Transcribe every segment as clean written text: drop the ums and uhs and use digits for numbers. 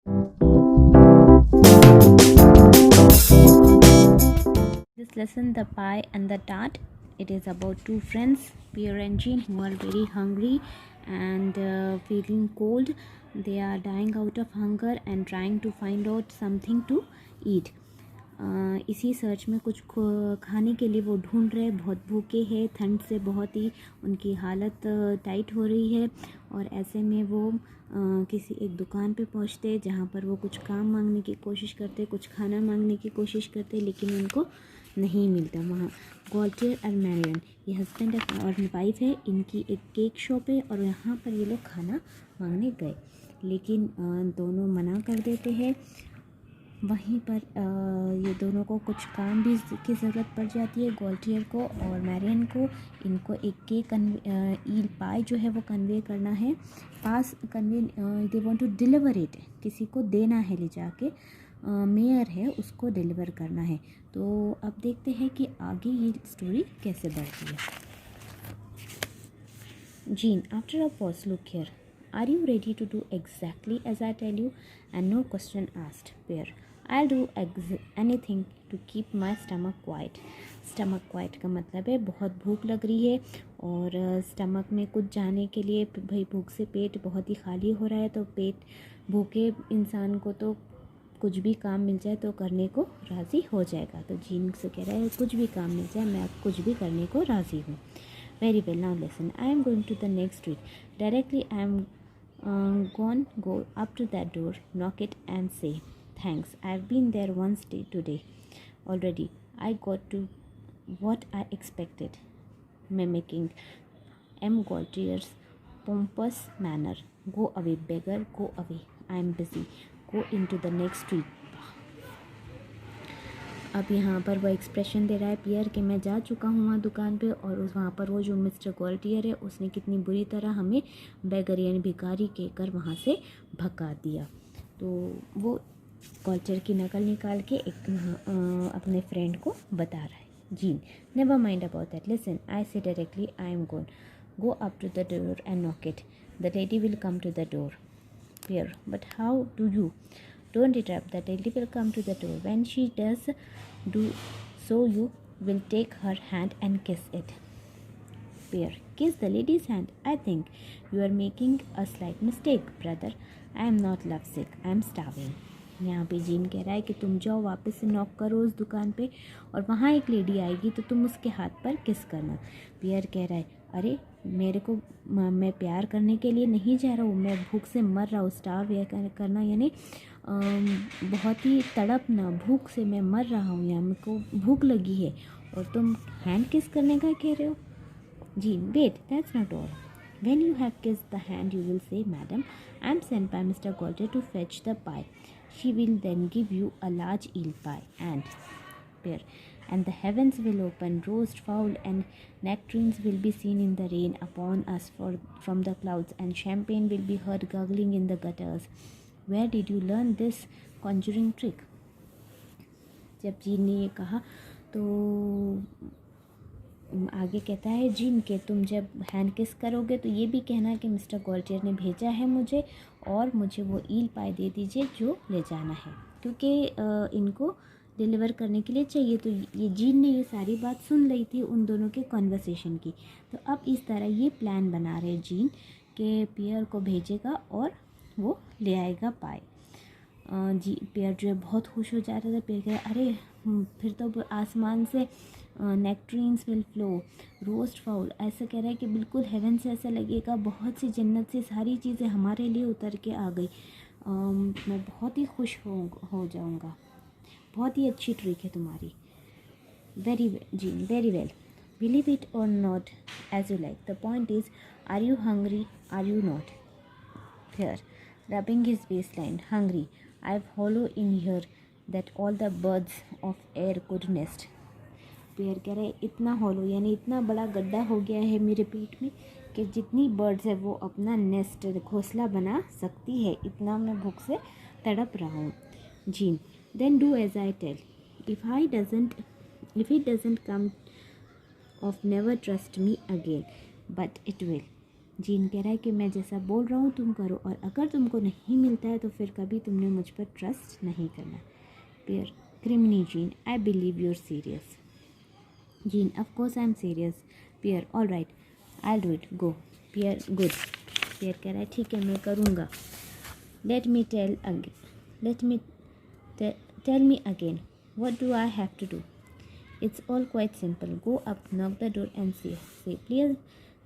This lesson, The Pie and the Tart, it is about two friends, Pierre and Jean, who are very hungry and feeling cold. They are dying out of hunger and trying to find out something to eat. इसी search में कुछ खाने के लिए वो ढूंढ रहे, बहुत भूखे हैं, ठंड से बहुत ही उनकी हालत टाइट हो रही है। और ऐसे में वो किसी एक दुकान पे पहुंचते जहाँ पर वो कुछ काम मांगने की कोशिश करते, कुछ खाना मांगने की कोशिश करते, लेकिन उनको नहीं मिलता। वहाँ गॉल्टियर और मैरियन, ये हस्बैंड और वाइफ है, इनकी एक केक शॉप है और यहाँ पर ये लोग खाना मांगने गए, लेकिन दोनों मना कर देते हैं। वहीं पर ये दोनों को कुछ काम भी की ज़रूरत पड़ जाती है, गॉल्टियर को और मैरियन को। इनको एक केक ईल पाई जो है वो कन्वे करना है, pass convey they want to deliver it, किसी को देना है ले जाके, मेयर है उसको डिलीवर करना है। तो अब देखते हैं कि आगे ये स्टोरी कैसे बढ़ती है। Jean, after a pause, look here, are you ready to do exactly as I tell you and no question asked? Pierre, I'll do anything to keep my stomach quiet. Stomach quiet का मतलब है बहुत भूख लग रही है और stomach में कुछ जाने के लिए, भाई भूख से पेट बहुत ही खाली हो रहा है, तो पेट भूखे इंसान को तो कुछ भी काम मिल जाए तो करने को राज़ी हो जाएगा। तो जीन से कह रहा है कुछ भी काम मिल जाए मैं कुछ भी करने को राज़ी हूँ। Very well, now listen, I am going to the next street directly. I am go up to that door, knock it and say, thanks, I've been there once today already. I got to what I expected, mimicking M. Gaultier's pompous manner. Go away, beggar, go away. I'm busy. Go into the next street. अब यहाँ पर वो expression दे रहा है पियर कि मैं जा चुका हूँ वहाँ दुकान पे, और उस वहाँ पर वो जो मिस्टर गॉल्टियर है उसने कितनी बुरी तरह हमें बेगर यानी भिखारी कहकर वहाँ से भगा दिया। तो वो गॉल्टियर की नकल निकाल के अपने फ्रेंड को बता रहा है। Jean, never mind about that, listen, I say directly, I am gone, go up to the door and knock it, the lady will come to the door. Pierre, but how do you? Don't interrupt, the lady will come to the door. When she does do so, you will take her hand and kiss it. Pierre, kiss the lady's hand. I think you are making a slight mistake, brother. I am not lovesick. I am starving. यहाँ पे gene कह रहा है कि तुम जाओ वापस से नॉक करो उस दुकान पे, और वहाँ एक लेडी आएगी तो तुम उसके हाथ पर किस करना। पियर कह रहा है, अरे मेरे को, मैं प्यार करने के लिए नहीं जा रहा हूँ, मैं भूख से मर रहा हूँ। स्टार्व या करना यानी बहुत ही तड़पना, भूख से मैं मर रहा हूँ, या मेरे को भूख लगी है, और तुम हैंड किस करने का कह रहे हो। जी, wait, that's not all. When you have kissed the hand, you will say, Madam, I am sent by Mr. Gaultier to fetch the pie. She will then give you a large eel pie and the heavens will open, roast fowl and nectarines will be seen in the rain upon us from the clouds, and champagne will be heard gurgling in the gutters. Where did you learn this conjuring trick? जब gene ने ये कहा तो आगे कहता है gene के तुम जब हैंड किस करोगे तो ये भी कहना कि मिस्टर गॉल्टियर ने भेजा है मुझे, और मुझे वो ईल पाई दे दीजिए जो ले जाना है, क्योंकि इनको डिलीवर करने के लिए चाहिए। तो ये जीन ने ये सारी बात सुन ली थी उन दोनों के कॉन्वर्सेशन की। तो अब इस तरह ये प्लान बना रहे जीन कि पियर को भेजेगा और वो ले आएगा पाई। जी, पियर जो है बहुत खुश हो जा रहा था। पियर कह रहा, अरे फिर तो आसमान से नेक्ट्रीन्स विल फ्लो, रोस्ट फाउल, ऐसा कह रहा है कि बिल्कुल हेवन से ऐसा लगेगा बहुत सी जन्नत से सारी चीज़ें हमारे लिए उतर के आ गई। मैं बहुत ही खुश हो जाऊँगा। बहुत ही अच्छी ट्रिक है तुम्हारी। वेरी जी, very well, believe it or not as you like, the point is, are you hungry, are you not? Here, rubbing his waistline, hungry. I've hollow in here that all the birds of air could nest. Pair कह रहे इतना hollow यानी इतना बड़ा गड्ढा हो गया है मेरे पेट में कि जितनी बर्ड्स है वो अपना नेस्ट घोंसला बना सकती है, इतना मैं भूख से तड़प रहा हूँ। Jean, then do as I tell, if he doesn't come off never trust me again, but it will. Jean कह रहा है कि मैं जैसा बोल रहा हूँ तुम करो, और अगर तुमको नहीं मिलता है तो फिर कभी तुमने मुझ पर ट्रस्ट नहीं करना। पियर, क्रिमिनी Jean, I believe you're serious. Jean, of course I am serious. Pierre, all right, I do it, go. Pierre, good. Pierre कह रहा है ठीक है मैं करूँगा। Let me tell me again, what do I have to do? It's all quite simple. Go up, knock the door and say,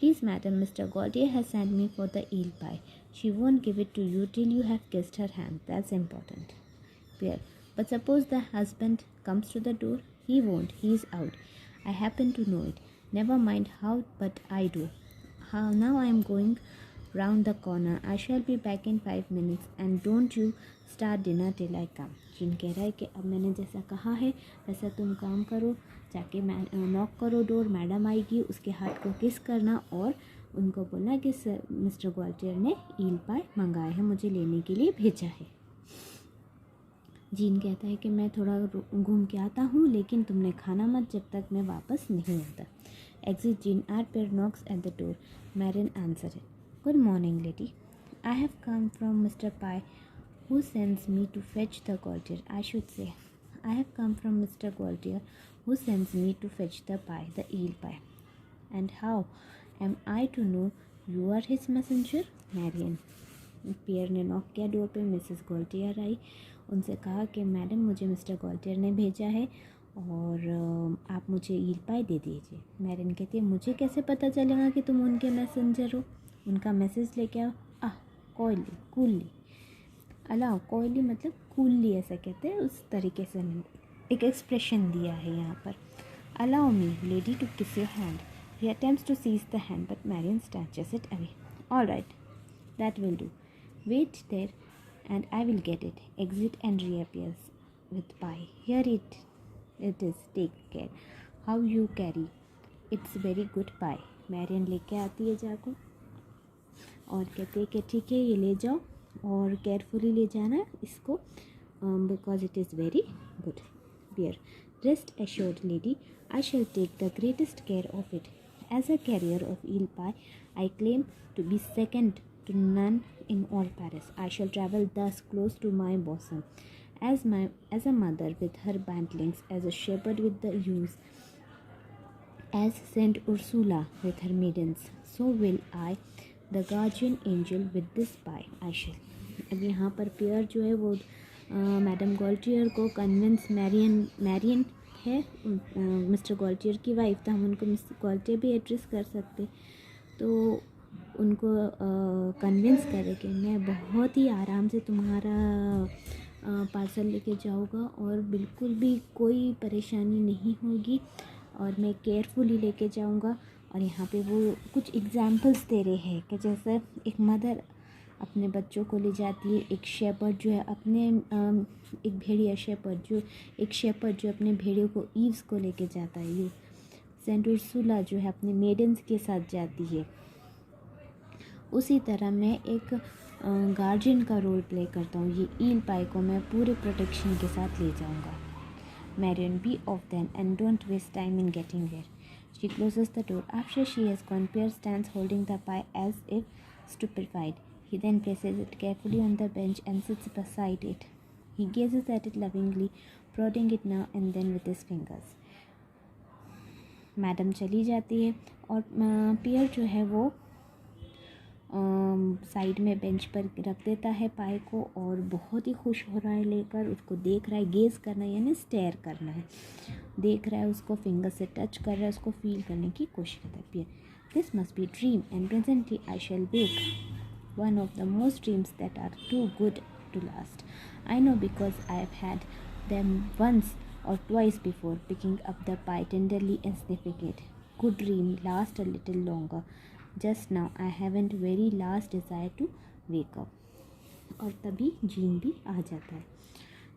please madam, Mr. Gaultier has sent me for the eel pie. She won't give it to you till you have kissed her hand. That's important. Pierre, but suppose the husband comes to the door? He won't. He's out. I happen to know it. Never mind how, but I do. Now I am going round the corner. I shall be back in 5 minutes and don't you start dinner till I come. जिन कह रहा है कि अब मैंने जैसा कहा है वैसा तुम काम करो, जाके नॉक करो डोर, मैडम आएगी, उसके हाथ को किस करना और उनको बोलना कि मिस्टर ग्वाल्टियर ने ईल पाई मंगाए हैं, मुझे लेने के लिए भेजा है। जीन कहता है कि मैं थोड़ा घूम के आता हूँ, लेकिन तुमने खाना मत जब तक मैं वापस नहीं आता। Exit Jean. Pierre knocks at the door. Marian answers it. Good morning, lady. I have come from Mr. Pye, who sends me to fetch the Gaultier. I should say, I have come from Mr. Gaultier, who sends me to fetch the pie, the eel pie. And how am I to know you are his messenger? Marian. पियर ने knock किया door पे। Mrs गॉल्टियर आई, उनसे कहा कि madam मुझे mister गॉल्टियर ने भेजा है और आप मुझे ईल पाई दे दीजिए। मैरिन कहती है मुझे कैसे पता चलेगा कि तुम उनके मैसेंजर हो, उनका मैसेज लेके आओ। कॉयली कूली अलाउ, कॉयली मतलब कूली ऐसा कहते हैं, उस तरीके से एक एक्सप्रेशन दिया है यहाँ पर। Allow me lady to kiss your hand. He attempts to seize the hand but Marian snatches it away. All right, that will do, wait there and I will get it. Exit and reappears with pie. Here it is. Take care. How you carry? It's very good pie. Marion लेके आती है जाको और कहती है कि ठीक है ये ले जाओ और केयरफुली ले जाना इसको, because it is very good. Bear, rest assured lady, I shall take the greatest care of it. As a carrier of eel pie, I claim to be second to none in all Paris. I shall travel thus close to my bosom, as a mother with her bantlings, as a shepherd with the ewes, as Saint Ursula with her maidens. So will I, the guardian angel, with this pie. I shall. अब यहाँ पर पियर जो है वो madam गॉल्टियर को convince, Marrion है mister गॉल्टियर की wife, तो हम उनको मिस्टर गॉल्टियर भी एड्रेस कर सकते, तो उनको कन्विंस करे कि मैं बहुत ही आराम से तुम्हारा पार्सल लेके जाऊँगा और बिल्कुल भी कोई परेशानी नहीं होगी और मैं केयरफुली लेके जाऊँगा। और यहाँ पे वो कुछ एग्जांपल्स दे रहे हैं कि जैसे एक मदर अपने बच्चों को ले जाती है, एक शेपर्ड जो है अपने एक भेड़िया शेपर्ड जो अपने भेड़ियों को ईव्स को लेके जाता है, ये सेंट उर्सुला जो है अपने मेडन्स के साथ जाती है। उसी तरह मैं एक गार्जियन का रोल प्ले करता हूँ, ये ईल पाई को मैं पूरे प्रोटेक्शन के साथ ले जाऊँगा। Marian, be off then and don't waste time in getting there. She closes the door. After she has gone, Pierre stands holding the pie as if stupefied. He then places it carefully on the bench and sits beside it. He gazes at it lovingly, prodding it now and then with his fingers. Madam चली जाती है और पियर जो है वो side में bench पर रख देता है पाई को और बहुत ही खुश हो रहा है लेकर, उसको देख रहा है, गेज़ करना यानी स्टेयर करना है, देख रहा है उसको, फिंगर से टच कर रहा है, उसको फील करने की कोशिश करता है। पियर, this must be dream and presently I shall wake, one of the most dreams that are too good to last. I know because I have had them once or twice before, picking up the pie tenderly and sniffing it. Good dream, last a little longer. Just now I haven't very last desire to wake up. और तभी gene भी आ जाता है।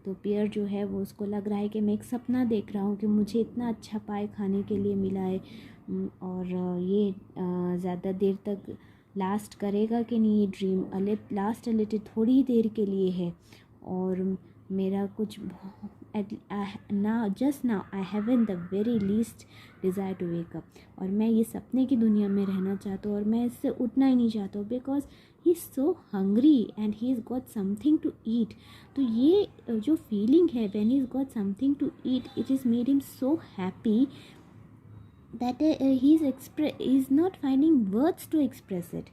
तो पियर जो है वो उसको लग रहा है कि मैं एक सपना देख रहा हूँ कि मुझे इतना अच्छा पाई खाने के लिए मिला है और ये ज़्यादा देर तक लास्ट करेगा कि नहीं, ये ड्रीम लास्ट लिटिल थोड़ी ही देर के लिए है और मेरा कुछ now I haven't the very least desire to wake up. और मैं ये सपने की दुनिया में रहना चाहता हूँ और मैं इससे उठना ही नहीं चाहता हूँ, because he is so hungry and he is got something to eat. तो ये जो फीलिंग है when he is got something to eat, it is made him so happy that he is not finding words to express it.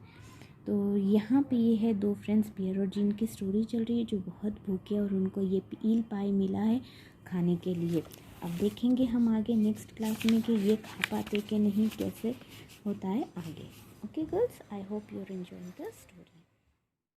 तो यहाँ पे ये है दो फ्रेंड्स पियर और जिन की स्टोरी चल रही है, जो बहुत भूखे और उनको ये ईल पाई मिला है खाने के लिए. अब देखेंगे हम आगे नेक्स्ट क्लास में कि ये खा पाते कि नहीं, कैसे होता है आगे. Okay girls, I hope you are enjoying the story.